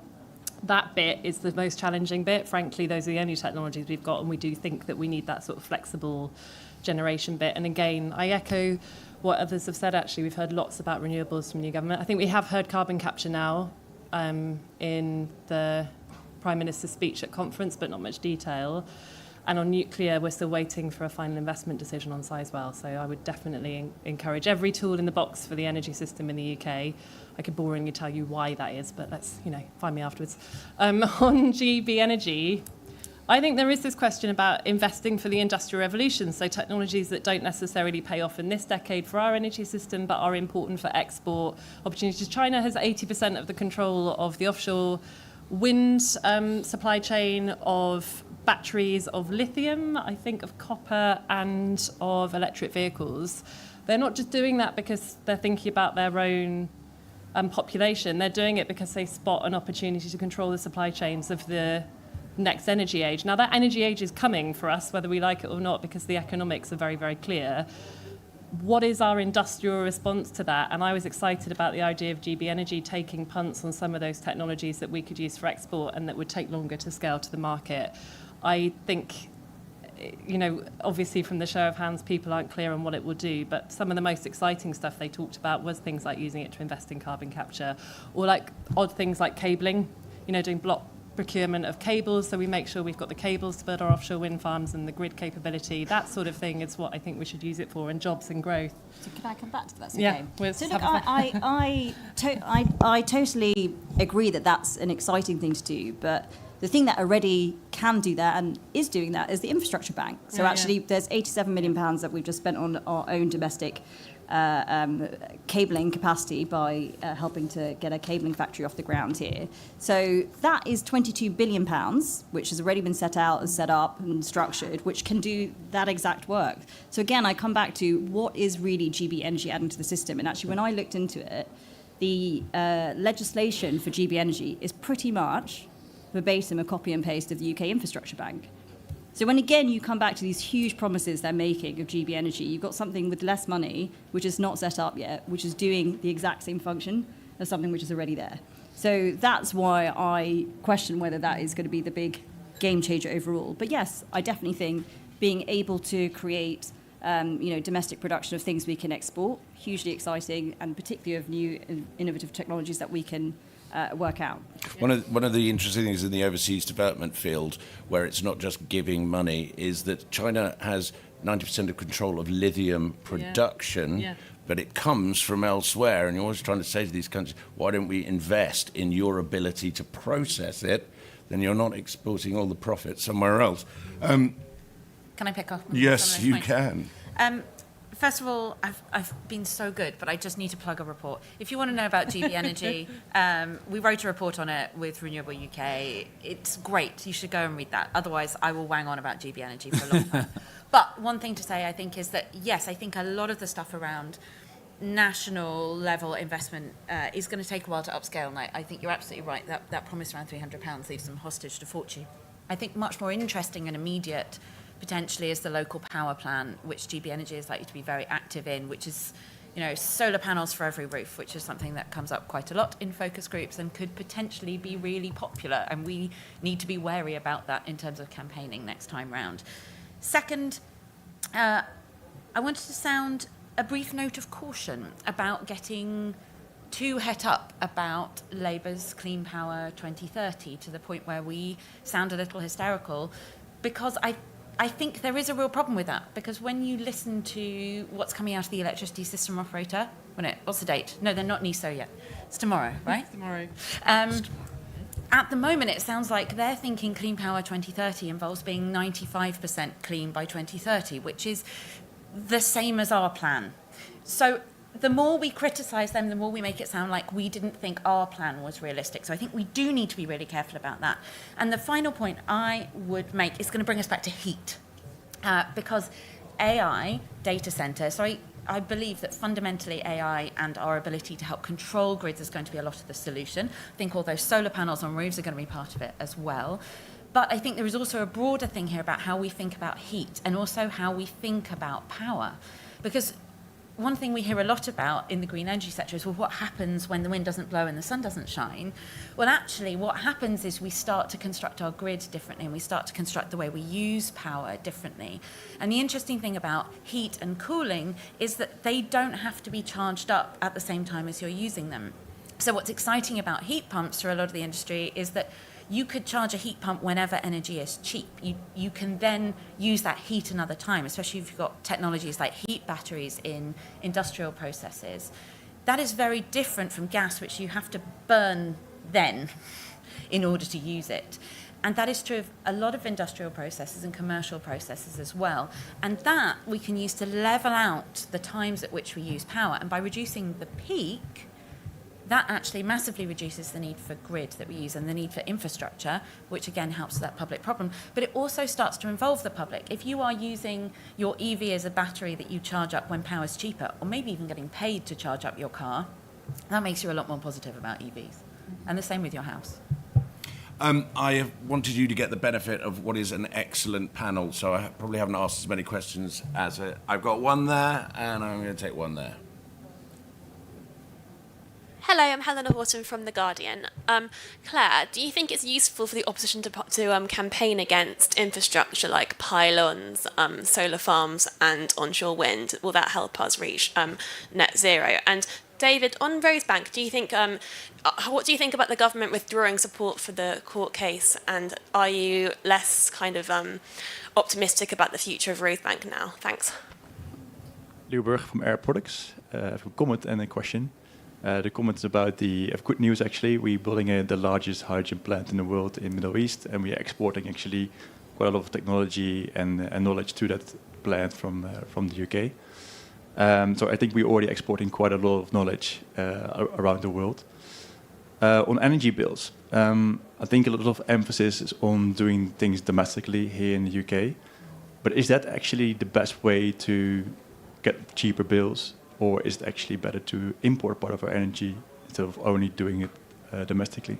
Speaker 3: That bit is the most challenging bit. Frankly, those are the only technologies we've got, and we do think that we need that sort of flexible generation bit. And again, I echo what others have said, actually. We've heard lots about renewables from the new government. I think we have heard carbon capture now in the Prime Minister's speech at conference, but not much detail. And on nuclear, we're still waiting for a final investment decision on Sizewell. So I would definitely encourage every tool in the box for the energy system in the UK. I could boringly tell you why that is, but let's, find me afterwards. On GB Energy, I think there is this question about investing for the industrial revolution, so technologies that don't necessarily pay off in this decade for our energy system, but are important for export opportunities. China has 80% of the control of the offshore wind supply chain, of batteries, of lithium, I think of copper, and of electric vehicles. They're not just doing that because they're thinking about their own population. They're doing it because they spot an opportunity to control the supply chains of the next energy age. Now, that energy age is coming for us, whether we like it or not, because the economics are very, very clear. What is our industrial response to that? And I was excited about the idea of GB Energy taking punts on some of those technologies that we could use for export and that would take longer to scale to the market. I think, you know, obviously from the show of hands, people aren't clear on what it will do, but some of the most exciting stuff they talked about was things like using it to invest in carbon capture, or like odd things like cabling, you know, doing block procurement of cables, so we make sure we've got the cables to build our offshore wind farms and the grid capability. That sort of thing is what I think we should use it for, and jobs and growth.
Speaker 4: So can I come back to that?
Speaker 3: Yeah.
Speaker 4: So look, I totally agree that that's an exciting thing to do, but the thing that already can do that and is doing that is the infrastructure bank. So actually, there's £87 million that we've just spent on our own domestic cabling capacity by helping to get a cabling factory off the ground here. So that is £22 billion, which has already been set out and set up and structured, which can do that exact work. So again, I come back to what is really GB Energy adding to the system. And actually, when I looked into it, the legislation for GB Energy is pretty much verbatim a copy and paste of the UK Infrastructure Bank. So when, again, you come back to these huge promises they're making of GB Energy, you've got something with less money, which is not set up yet, which is doing the exact same function as something which is already there. So that's why I question whether that is going to be the big game changer overall. But yes, I definitely think being able to create domestic production of things we can export, hugely exciting, and particularly of new and innovative technologies that we can work out.
Speaker 1: One of the interesting things in the overseas development field, where it's not just giving money, is that China has 90% of control of lithium production, but it comes from elsewhere. And you're always trying to say to these countries, why don't we invest in your ability to process it? Then you're not exporting all the profit somewhere else.
Speaker 5: Can I pick up?
Speaker 1: Yes, you can.
Speaker 5: First of all, I've been so good, but I just need to plug a report. If you want to know about GB Energy, we wrote a report on it with Renewable UK. It's great. You should go and read that. Otherwise, I will wang on about GB Energy for a long time. But one thing to say, I think, is that, yes, I think a lot of the stuff around national level investment is going to take a while to upscale. And I think you're absolutely right. That promise around £300 leaves them hostage to fortune. I think much more interesting and immediate potentially is the local power plan, which GB Energy is likely to be very active in, which is, you know, solar panels for every roof, which is something that comes up quite a lot in focus groups and could potentially be really popular. And we need to be wary about that in terms of campaigning next time round. Second, I wanted to sound a brief note of caution about getting too het up about Labour's Clean Power 2030 to the point where we sound a little hysterical, because I think there is a real problem with that, because when you listen to what's coming out of the electricity system operator, what's the date? No, they're not NESO yet. It's tomorrow, right?
Speaker 3: It's tomorrow.
Speaker 5: At the moment, it sounds like they're thinking Clean Power 2030 involves being 95% clean by 2030, which is the same as our plan. So the more we criticise them, the more we make it sound like we didn't think our plan was realistic. So I think we do need to be really careful about that. And the final point I would make is going to bring us back to heat. Because AI, data centres, so I believe that fundamentally AI and our ability to help control grids is going to be a lot of the solution. I think all those solar panels on roofs are going to be part of it as well. But I think there is also a broader thing here about how we think about heat and also how we think about power. Because one thing we hear a lot about in the green energy sector is, well, what happens when the wind doesn't blow and the sun doesn't shine? Well, actually, what happens is we start to construct our grid differently, and we start to construct the way we use power differently. And the interesting thing about heat and cooling is that they don't have to be charged up at the same time as you're using them. So what's exciting about heat pumps for a lot of the industry is that you could charge a heat pump whenever energy is cheap. You can then use that heat another time, especially if you've got technologies like heat batteries in industrial processes. That is very different from gas, which you have to burn then in order to use it. And that is true of a lot of industrial processes and commercial processes as well. And that we can use to level out the times at which we use power. And by reducing the peak, that actually massively reduces the need for grid that we use and the need for infrastructure, which again helps with that public problem. But it also starts to involve the public. If you are using your EV as a battery that you charge up when power's cheaper, or maybe even getting paid to charge up your car, That makes you a lot more positive about EVs. And the same with your house.
Speaker 1: I have wanted you to get the benefit of what is an excellent panel, so I probably haven't asked as many questions as I've got one there, and I'm going to take one there.
Speaker 8: Hello, I'm Helena Horton from The Guardian. Claire, do you think it's useful for the opposition to campaign against infrastructure like pylons, solar farms and onshore wind? Will that help us reach net zero? And David, on Rosebank, do you think, what do you think about the government withdrawing support for the court case? And are you less kind of optimistic about the future of Rosebank now? Thanks.
Speaker 9: Leo Burger from Air Products. I have a comment and a question. The comment is about have good news actually. We're building the largest hydrogen plant in the world in Middle East, and we're exporting actually quite a lot of technology and knowledge to that plant from the UK. So I think we're already exporting quite a lot of knowledge around the world. On energy bills, I think a lot of emphasis is on doing things domestically here in the UK. But is that actually the best way to get cheaper bills? Or is it actually better to import part of our energy instead of only doing it domestically?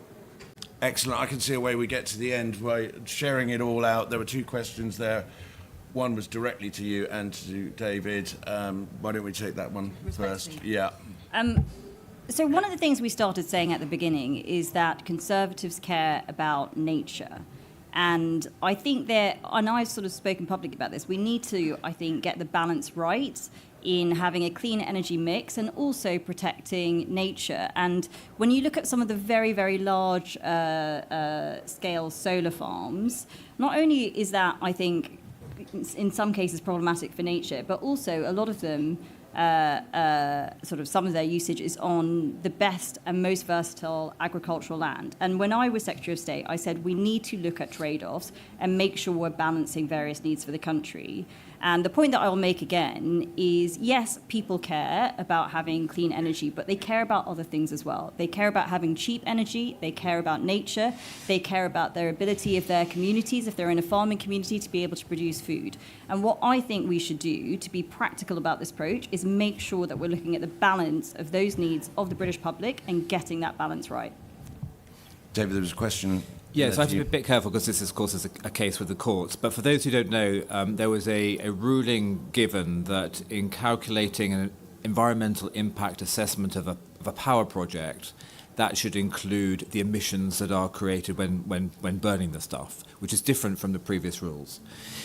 Speaker 1: Excellent. I can see a way we get to the end by sharing it all out. There were two questions there. One was directly to you and to David. Why don't we take that one first? Yeah.
Speaker 4: So one of the things we started saying at the beginning is that Conservatives care about nature. And I think and I've sort of spoken publicly about this, we need to, I think, get the balance right in having a clean energy mix and also protecting nature. And when you look at some of the very, very large scale solar farms, not only is that, I think, in some cases problematic for nature, but also a lot of them, some of their usage is on the best and most versatile agricultural land. And when I was Secretary of State, I said we need to look at trade-offs and make sure we're balancing various needs for the country. And the point that I'll make again is, yes, people care about having clean energy, but they care about other things as well. They care about having cheap energy, they care about nature, they care about their ability of their communities, if they're in a farming community, to be able to produce food. And what I think we should do to be practical about this approach is make sure that we're looking at the balance of those needs of the British public and getting that balance right.
Speaker 1: David, there was a question.
Speaker 2: Yes, I have to be a bit careful because this, of course, is a case with the courts. But for those who don't know, there was a ruling given that in calculating an environmental impact assessment of a power project, that should include the emissions that are created when burning the stuff, which is different from the previous rules.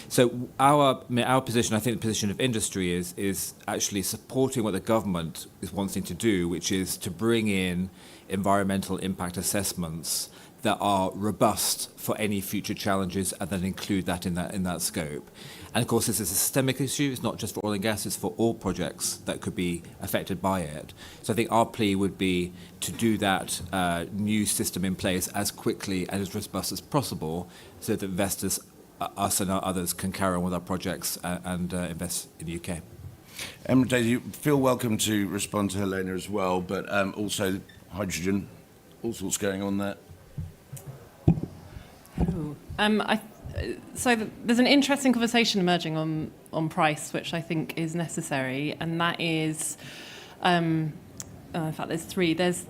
Speaker 2: So our position, I think the position of industry is actually supporting what the government is wanting to do, which is to bring in environmental impact assessments that are robust for any future challenges and then include that in that scope. And of course, this is a systemic issue. It's not just for oil and gas, it's for all projects that could be affected by it. So I think our plea would be to do that new system in place as quickly and as robust as possible so that investors, us and others, can carry on with our projects and invest in the UK.
Speaker 1: Daisy, you feel welcome to respond to Helena as well, but also hydrogen, all sorts going on there.
Speaker 3: There's an interesting conversation emerging on price, which I think is necessary, and that is, in fact, there's three. There's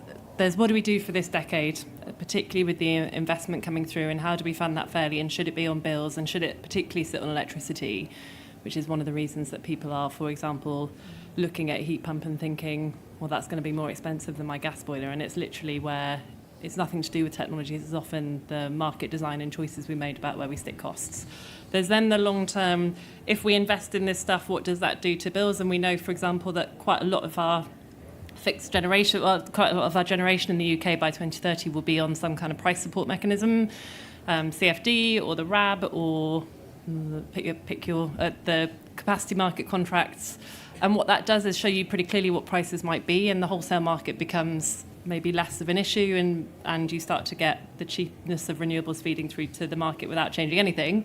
Speaker 3: what do we do for this decade, particularly with the investment coming through, and how do we fund that fairly, and should it be on bills, and should it particularly sit on electricity, which is one of the reasons that people are, for example, looking at a heat pump and thinking, well, that's going to be more expensive than my gas boiler, and it's literally where it's nothing to do with technologies. It's often the market design and choices we made about where we stick costs. There's then the long term, if we invest in this stuff, what does that do to bills? And we know, for example, that quite a lot of our generation in the UK by 2030 will be on some kind of price support mechanism, CFD or the RAB or pick your the capacity market contracts. And what that does is show you pretty clearly what prices might be, and the wholesale market becomes maybe less of an issue, and you start to get the cheapness of renewables feeding through to the market without changing anything.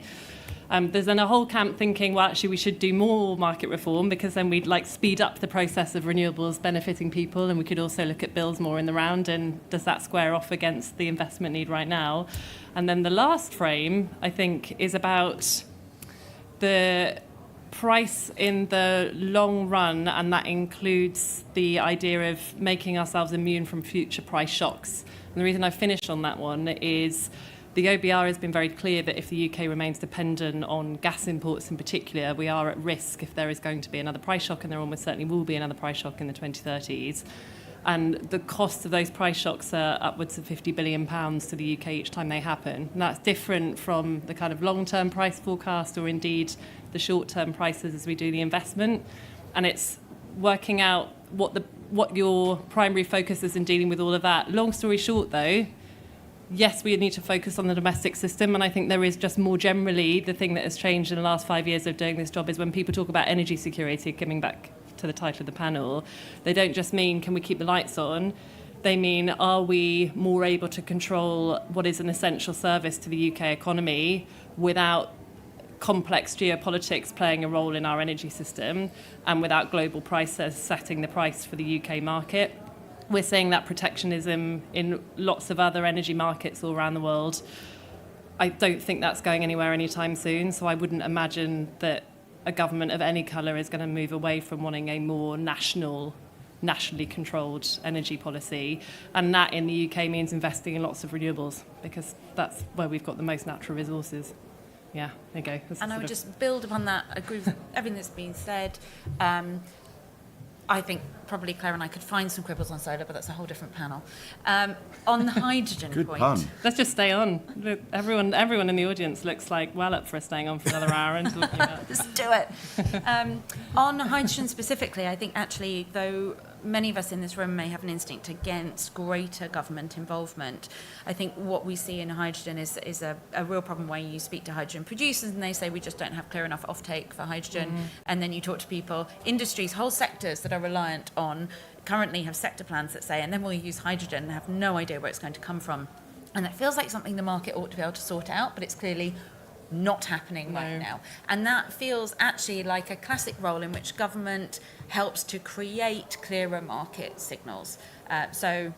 Speaker 3: There's then a whole camp thinking, well, actually we should do more market reform because then we'd speed up the process of renewables benefiting people, and we could also look at bills more in the round, and does that square off against the investment need right now? And then the last frame, I think, is about the price in the long run, and that includes the idea of making ourselves immune from future price shocks. And the reason I finish on that one is the OBR has been very clear that if the UK remains dependent on gas imports in particular, we are at risk if there is going to be another price shock, and there almost certainly will be another price shock in the 2030s. And the cost of those price shocks are upwards of £50 billion to the UK each time they happen. And that's different from the kind of long-term price forecast or indeed the short-term prices as we do the investment. And it's working out what your primary focus is in dealing with all of that. Long story short, though, yes, we need to focus on the domestic system, and I think there is just more generally the thing that has changed in the last 5 years of doing this job is when people talk about energy security, coming back to the title of the panel, they don't just mean can we keep the lights on, they mean are we more able to control what is an essential service to the UK economy without complex geopolitics playing a role in our energy system and without global prices setting the price for the UK market. We're seeing that protectionism in lots of other energy markets all around the world. I don't think that's going anywhere anytime soon, so I wouldn't imagine that a government of any colour is going to move away from wanting a more nationally controlled energy policy. And that in the UK means investing in lots of renewables, because that's where we've got the most natural resources. Yeah, there you go.
Speaker 5: And I would just build upon that, agree with everything that's been said. I think probably Claire and I could find some quibbles on solar, but that's a whole different panel. On the hydrogen
Speaker 1: Good
Speaker 5: point.
Speaker 1: pun.
Speaker 3: Let's just stay on. Look, everyone in the audience looks like well up for us staying on for another hour and talking about.
Speaker 5: Just do it. On hydrogen specifically, I think actually, though many of us in this room may have an instinct against greater government involvement, I think what we see in hydrogen is a real problem where you speak to hydrogen producers and they say we just don't have clear enough offtake for hydrogen. Mm-hmm. And then you talk to people, industries, whole sectors that are reliant on, currently have sector plans that say, and then we'll use hydrogen and have no idea where it's going to come from. And it feels like something the market ought to be able to sort out, but it's clearly not happening right now. And that feels actually like a classic role in which government helps to create clearer market signals. So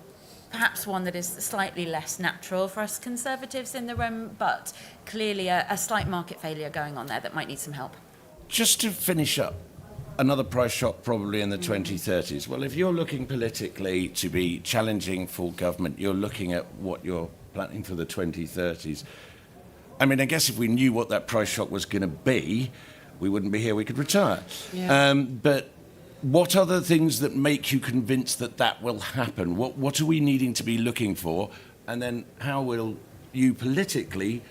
Speaker 5: perhaps one that is slightly less natural for us Conservatives in the room, but clearly a slight market failure going on there that might need some help.
Speaker 1: Just to finish up, another price shock probably in the 2030s. Well, if you're looking politically to be challenging for government, you're looking at what you're planning for the 2030s. I mean, I guess if we knew what that price shock was going to be, we wouldn't be here, we could retire. Yeah. But what are the things that make you convinced that that will happen? What are we needing to be looking for? And then how will you politically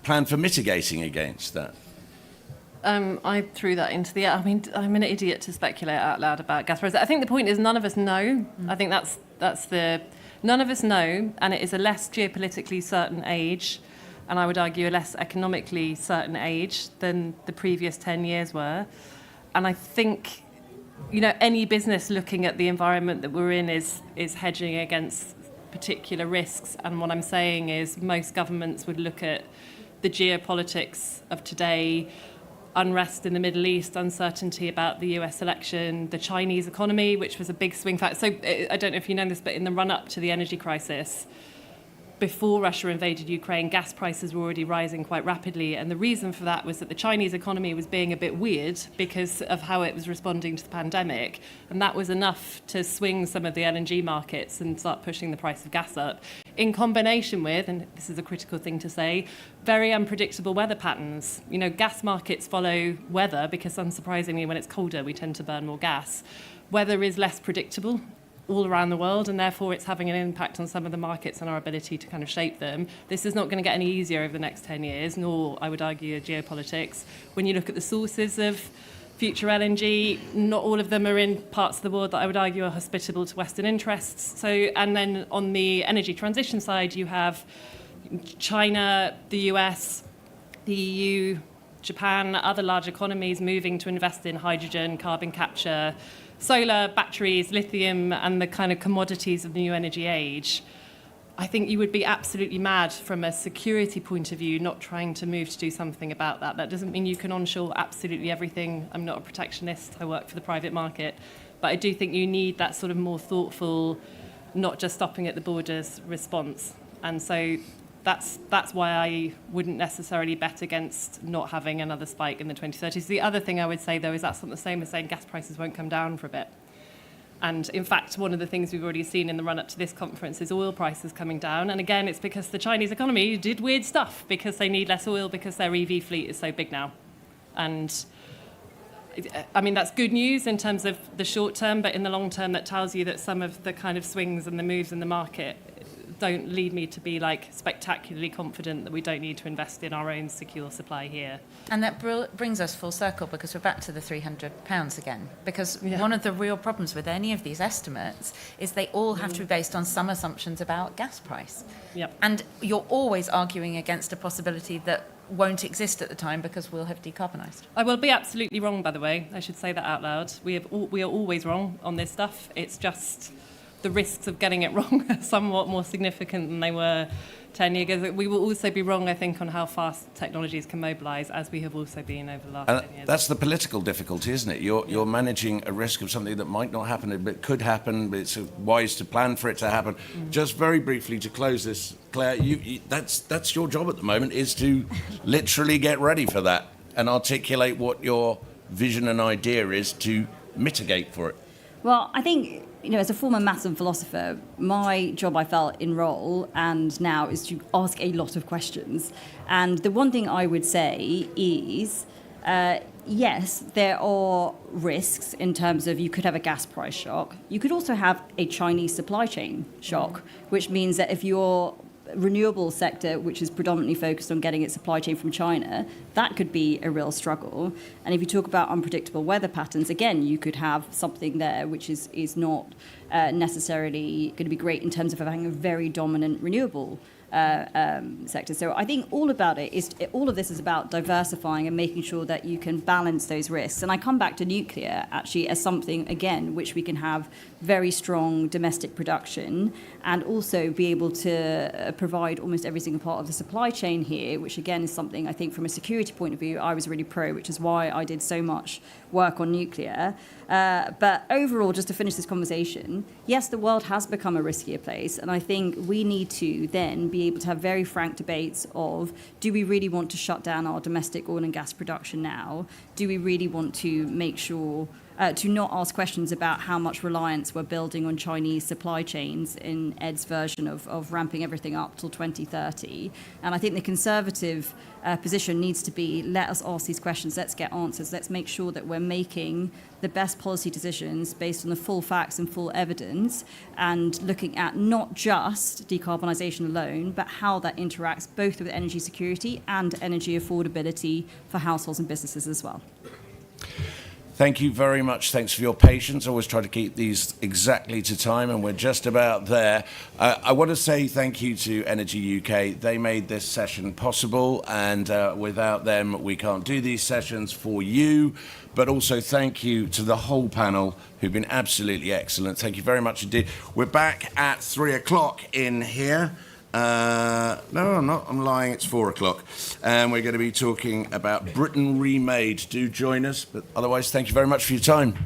Speaker 1: plan for mitigating against that?
Speaker 3: I threw that into the air. I mean, I'm an idiot to speculate out loud about gas prices. I think the point is none of us know. I think that's the... None of us know, and it is a less geopolitically certain age, and I would argue a less economically certain age than the previous 10 years were. And I think, you know, any business looking at the environment that we're in is hedging against particular risks. And what I'm saying is most governments would look at the geopolitics of today, unrest in the Middle East, uncertainty about the US election, the Chinese economy, which was a big swing factor. So I don't know if you know this, but in the run-up to the energy crisis, before Russia invaded Ukraine, gas prices were already rising quite rapidly. And the reason for that was that the Chinese economy was being a bit weird because of how it was responding to the pandemic. And that was enough to swing some of the LNG markets and start pushing the price of gas up, in combination with, and this is a critical thing to say, very unpredictable weather patterns. You know, gas markets follow weather because, unsurprisingly, when it's colder, we tend to burn more gas. Weather is less predictable all around the world, and therefore it's having an impact on some of the markets and our ability to kind of shape them. This is not going to get any easier over the next 10 years, nor, I would argue, geopolitics. When you look at the sources of future LNG, not all of them are in parts of the world that I would argue are hospitable to Western interests. So, and then on the energy transition side, you have China, the US, the EU, Japan, other large economies moving to invest in hydrogen, carbon capture, solar, batteries, lithium, and the kind of commodities of the new energy age. I think you would be absolutely mad from a security point of view not trying to move to do something about that. That doesn't mean you can onshore absolutely everything. I'm not a protectionist. I work for the private market. But I do think you need that sort of more thoughtful, not just stopping at the borders response. And so that's why I wouldn't necessarily bet against not having another spike in the 2030s. The other thing I would say, though, is that's not the same as saying gas prices won't come down for a bit. And in fact, one of the things we've already seen in the run-up to this conference is oil prices coming down. And again, it's because the Chinese economy did weird stuff, because they need less oil, because their EV fleet is so big now. And I mean, that's good news in terms of the short term, but in the long term, that tells you that some of the kind of swings and the moves in the market don't lead me to be like spectacularly confident that we don't need to invest in our own secure supply here.
Speaker 5: And that brings us full circle, because we're back to the £300 again. Because one of the real problems with any of these estimates is they all have to be based on some assumptions about gas price.
Speaker 3: Yep.
Speaker 5: And you're always arguing against a possibility that won't exist at the time because we'll have decarbonised.
Speaker 3: I will be absolutely wrong, by the way. I should say that out loud. We are always wrong on this stuff. It's just the risks of getting it wrong are somewhat more significant than they were 10 years ago. We will also be wrong, I think, on how fast technologies can mobilise, as we have also been over the last 10 years.
Speaker 1: That's the political difficulty, isn't it? You're managing a risk of something that might not happen, but could happen, but it's wise to plan for it to happen. Just very briefly to close this, Claire, that's your job at the moment, is to literally get ready for that and articulate what your vision and idea is to mitigate for it.
Speaker 4: Well, I think, as a former maths and philosopher, my job, I felt, in role and now is to ask a lot of questions. And the one thing I would say is, yes, there are risks in terms of you could have a gas price shock. You could also have a Chinese supply chain shock, which means that if your renewable sector, which is predominantly focused on getting its supply chain from China, that could be a real struggle. And if you talk about unpredictable weather patterns, again, you could have something there which is not necessarily going to be great in terms of having a very dominant renewable sector. So I think all of this is about diversifying and making sure that you can balance those risks. And I come back to nuclear actually as something, again, which we can have very strong domestic production and also be able to provide almost every single part of the supply chain here, which again is something I think from a security point of view I was really pro, which is why I did so much work on nuclear. But overall, just to finish this conversation, yes, the world has become a riskier place, and I think we need to then be able to have very frank debates of, do we really want to shut down our domestic oil and gas production now? Do we really want to make sure to not ask questions about how much reliance we're building on Chinese supply chains in Ed's version of ramping everything up till 2030? And I think the Conservative position needs to be, let us ask these questions, let's get answers, let's make sure that we're making the best policy decisions based on the full facts and full evidence, and looking at not just decarbonisation alone, but how that interacts both with energy security and energy affordability for households and businesses as well.
Speaker 1: Thank you very much. Thanks for your patience. I always try to keep these exactly to time, and we're just about there. I want to say thank you to Energy UK. They made this session possible, and without them, we can't do these sessions for you. But also thank you to the whole panel, who've been absolutely excellent. Thank you very much indeed. We're back at 3 o'clock in here. No, I'm not. I'm lying. It's 4 o'clock. And we're going to be talking about Britain Remade. Do join us. But otherwise, thank you very much for your time.